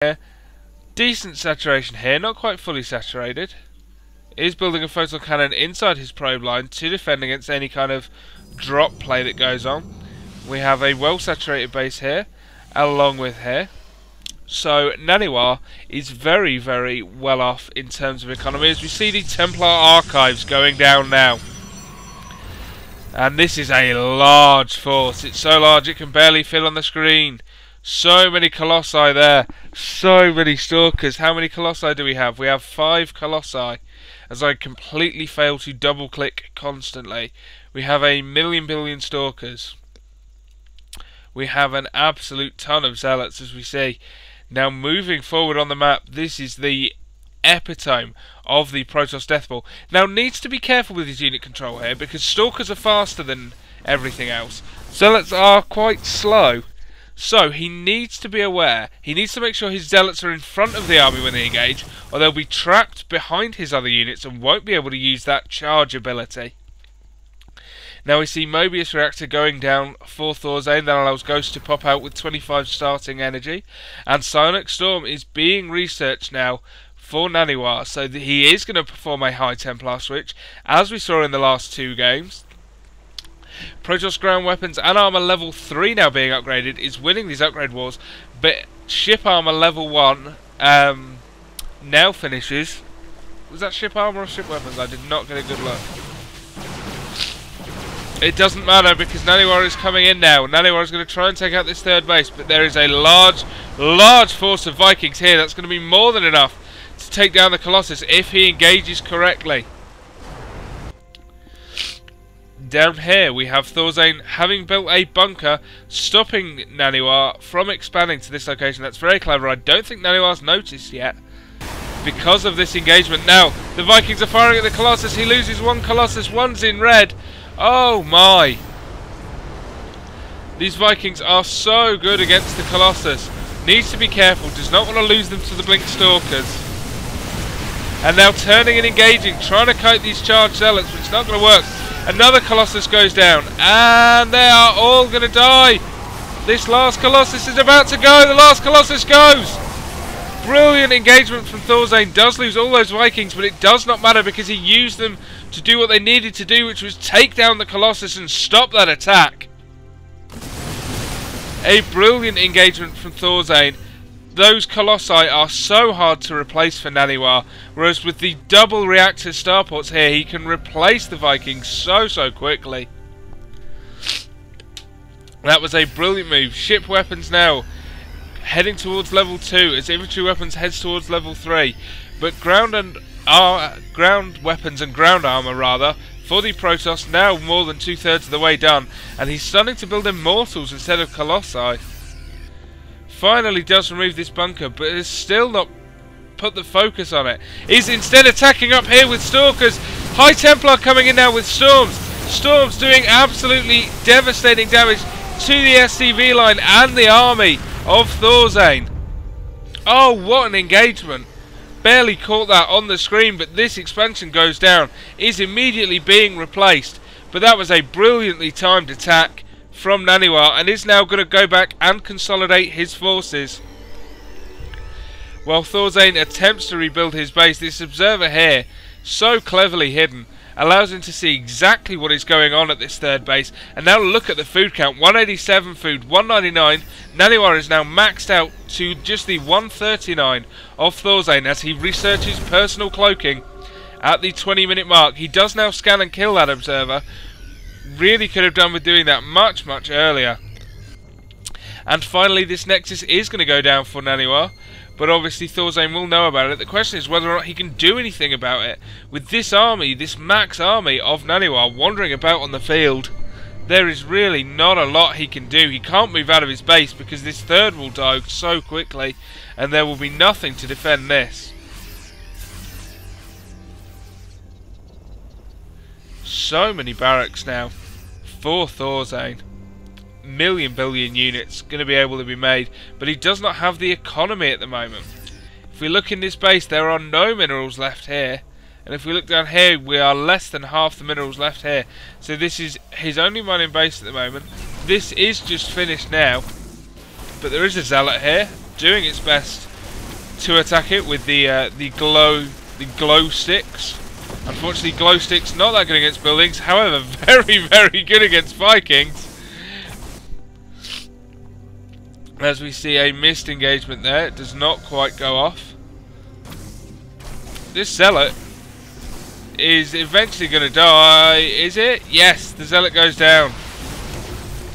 here. Decent saturation here, not quite fully saturated. Is building a photon cannon inside his probe line to defend against any kind of drop play that goes on. We have a well saturated base here, along with here. So NaNiWa is very, very well off in terms of economy, as we see the Templar archives going down now. And this is a large force. It's so large it can barely fit on the screen. So many Colossi there. So many Stalkers. How many Colossi do we have? We have 5 Colossi. As I completely fail to double click constantly. We have a billion Stalkers. We have an absolute ton of Zealots, as we see. Now moving forward on the map, this is the epitome of the Protoss Death Ball. Now needs to be careful with his unit control here, because Stalkers are faster than everything else. Zealots are quite slow. So he needs to be aware. He needs to make sure his Zealots are in front of the army when they engage, or they'll be trapped behind his other units and won't be able to use that charge ability. Now we see Mobius Reactor going down for ThorZaIN. That allows Ghost to pop out with 25 starting energy. And Psionic Storm is being researched now for NaNiWa. So that he is going to perform a high Templar switch, as we saw in the last 2 games. Protoss ground weapons and armor level 3 now being upgraded is winning these upgrade wars. But ship armor level 1 now finishes. Was that ship armor or ship weapons? I did not get a good look. It doesn't matter, because NaNiWa is coming in now. NaNiWa is going to try and take out this 3rd base, but there is a large force of Vikings here. That's going to be more than enough to take down the Colossus if he engages correctly. Down here we have ThorZaIN having built a bunker, stopping NaNiWa from expanding to this location. That's very clever. I don't think NaNiWa's noticed yet because of this engagement. Now the Vikings are firing at the Colossus. He loses 1 Colossus, 1's in red. Oh my! These Vikings are so good against the Colossus. Needs to be careful, does not want to lose them to the Blink Stalkers. And now turning and engaging, trying to coat these charged Zealots, but it's not going to work. Another Colossus goes down, and they are all going to die. This last Colossus is about to go, the last Colossus goes! Brilliant engagement from ThorZaIN. Does lose all those Vikings, but it does not matter, because he used them to do what they needed to do, which was take down the Colossus and stop that attack. A brilliant engagement from ThorZaIN. Those Colossi are so hard to replace for NaNiWa, whereas with the double reactor starports here, he can replace the Vikings so quickly. That was a brilliant move. Ship weapons now heading towards level 2 as infantry weapons heads towards level 3. But ground weapons and ground armor rather for the Protoss now more than 2/3 of the way done, and he's starting to build Immortals instead of Colossi. Finally does remove this bunker, but has still not put the focus on it. He's instead attacking up here with Stalkers. High Templar coming in now with Storms. Storms doing absolutely devastating damage to the SCV line and the army of ThorZaIN. Oh, what an engagement. Barely caught that on the screen, but this expansion goes down. Is immediately being replaced. But that was a brilliantly timed attack from NaNiWa, and is now going to go back and consolidate his forces. While ThorZaIN attempts to rebuild his base, this observer here, so cleverly hidden, allows him to see exactly what is going on at this 3rd base. And now look at the food count. 187 food, 199. NaNiWa is now maxed out to just the 139 of ThorZaIN as he researches personal cloaking at the 20-minute mark. He does now scan and kill that observer. Really could have done with doing that much earlier. And finally this Nexus is going to go down for NaNiWa. But obviously ThorZaIN will know about it. The question is whether or not he can do anything about it. With this army, this max army of NaNiWa wandering about on the field, there is really not a lot he can do. He can't move out of his base because this 3rd will die so quickly, and there will be nothing to defend this. So many barracks now for ThorZaIN. Billion units going to be able to be made, but he does not have the economy at the moment. If we look in this base, there are no minerals left here, and if we look down here, we are less than half the minerals left here. So this is his only mining base at the moment. This is just finished now, but there is a Zealot here doing its best to attack it with the glow sticks. Unfortunately, glow sticks not that good against buildings. However, very, very good against Vikings. As we see a missed engagement there, it does not quite go off. This zealot is eventually going to die, is it? Yes, the zealot goes down.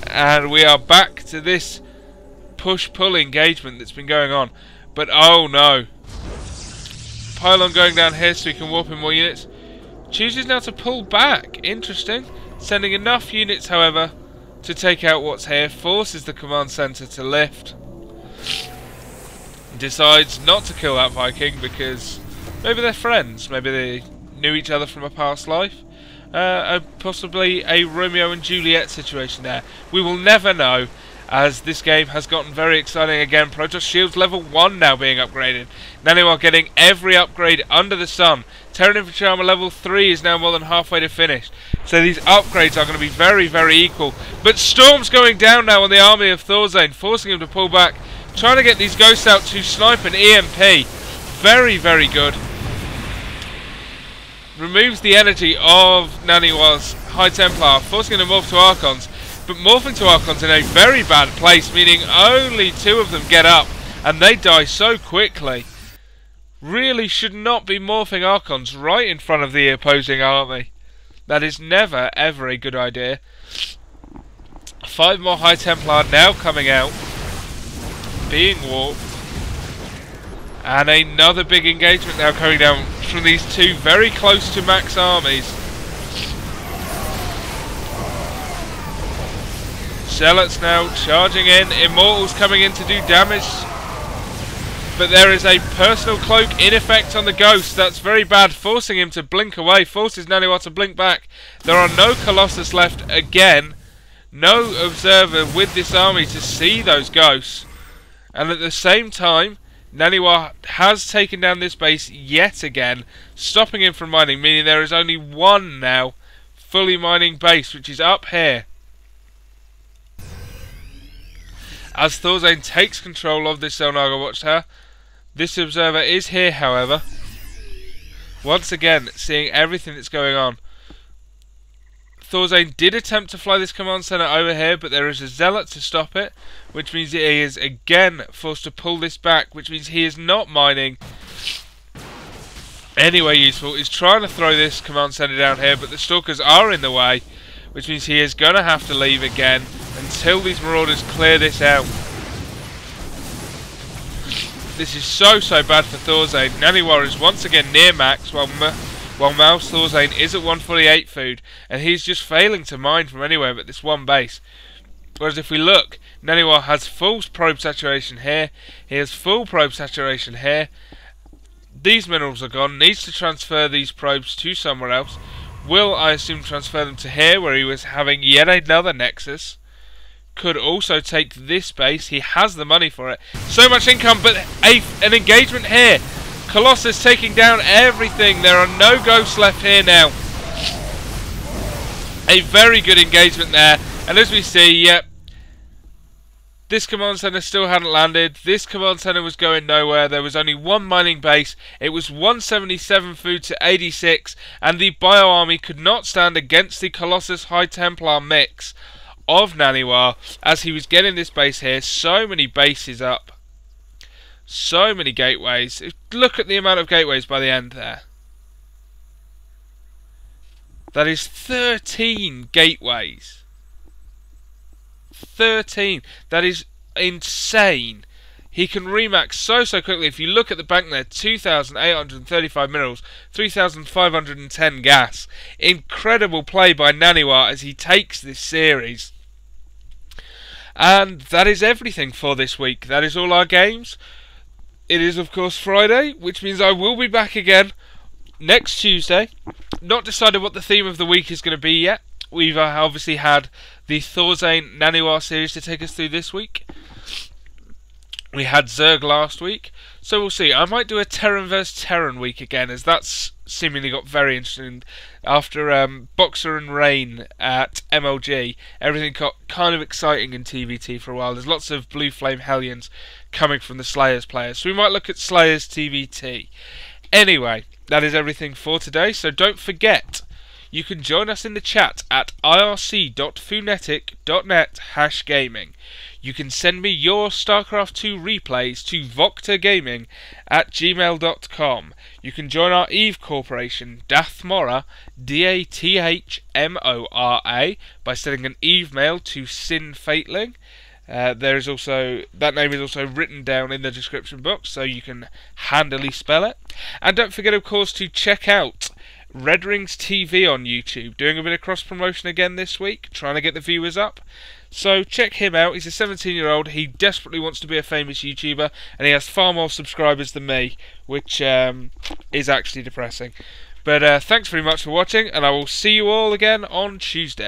And we are back to this push-pull engagement that's been going on. But oh no. Pylon going down here so we can warp in more units. Chooses now to pull back. Interesting. Sending enough units, however, to take out what's here. Forces the command centre to lift. Decides not to kill that Viking because maybe they're friends. Maybe they knew each other from a past life. Possibly a Romeo and Juliet situation there. We will never know, as this game has gotten very exciting again. Protoss Shields level 1 now being upgraded. NaNiWa getting every upgrade under the sun. Terran Infantry Armour level 3 is now more than halfway to finish. So these upgrades are going to be very, very equal. But Storm's going down now on the army of ThorZaIN, forcing him to pull back. Trying to get these ghosts out to snipe an EMP. Very, very good. Removes the energy of NaNiWa's High Templar, forcing him to morph to Archons. But morphing to Archons in a very bad place, meaning only 2 of them get up. And they die so quickly. Really should not be morphing Archons right in front of the opposing army. That is never, ever a good idea. 5 more High Templar now coming out. Being warped. And another big engagement now coming down from these 2 very close to max armies. Zealots now charging in. Immortals coming in to do damage. But there is a personal cloak in effect on the Ghost. That's very bad, forcing him to blink away. Forces NaNiWa to blink back. There are no Colossus left again. No observer with this army to see those Ghosts. And at the same time, NaNiWa has taken down this base yet again, stopping him from mining, meaning there is only 1 now fully mining base, which is up here. As ThorZaIN takes control of this Zelnaga Watchtower, this observer is here, however. Once again, seeing everything that's going on. ThorZaIN did attempt to fly this command centre over here, but there is a zealot to stop it, which means he is again forced to pull this back, which means he is not mining anywhere useful. He's trying to throw this command centre down here, but the Stalkers are in the way, which means he is going to have to leave again until these Marauders clear this out. This is so bad for ThorZaIN. NaNiWa is once again near max, while Mouse ThorZaIN is at 148 food, and he's just failing to mine from anywhere but this one base. Whereas if we look, NaNiWa has full probe saturation here, he has full probe saturation here. These minerals are gone, needs to transfer these probes to somewhere else. Will, I assume, transfer them to here, where he was having yet another Nexus. Could also take this base. He has the money for it. So much income, but an engagement here. Colossus taking down everything. There are no ghosts left here now. A very good engagement there. And as we see, yep, this command centre still hadn't landed. This command centre was going nowhere. There was only 1 mining base. It was 177 food to 86. And the Bio Army could not stand against the Colossus High Templar mix of NaNiWa as he was getting this base here. So many bases up. So many gateways. Look at the amount of gateways by the end there. That is 13 gateways. 13. That is insane. He can remax so quickly. If you look at the bank there, 2,835 minerals, 3,510 gas. Incredible play by NaNiWa as he takes this series. And that is everything for this week. That is all our games. It is of course Friday, which means I will be back again next Tuesday. Not decided what the theme of the week is going to be yet. We've obviously had the ThorZaIN NaNiWa series to take us through this week. We had Zerg last week, so we'll see. I might do a Terran vs Terran week again, as that's seemingly got very interesting. After Boxer and Rain at MLG, everything got kind of exciting in TVT for a while. There's lots of Blue Flame Hellions coming from the Slayers players, so we might look at Slayers TVT. Anyway, that is everything for today, so don't forget, you can join us in the chat at irc.funetic.net/gaming. You can send me your StarCraft 2 replays to VocTerGaming at gmail.com. You can join our Eve Corporation, Dathmora, Dathmora, by sending an Eve mail to Fatelyng. There is also, that name is also written down in the description box, so you can handily spell it. And don't forget, of course, to check out Red Rings TV on YouTube, doing a bit of cross promotion again this week, trying to get the viewers up. So check him out. He's a 17-year-old. He desperately wants to be a famous YouTuber, and he has far more subscribers than me, which is actually depressing. But thanks very much for watching, and I will see you all again on Tuesday.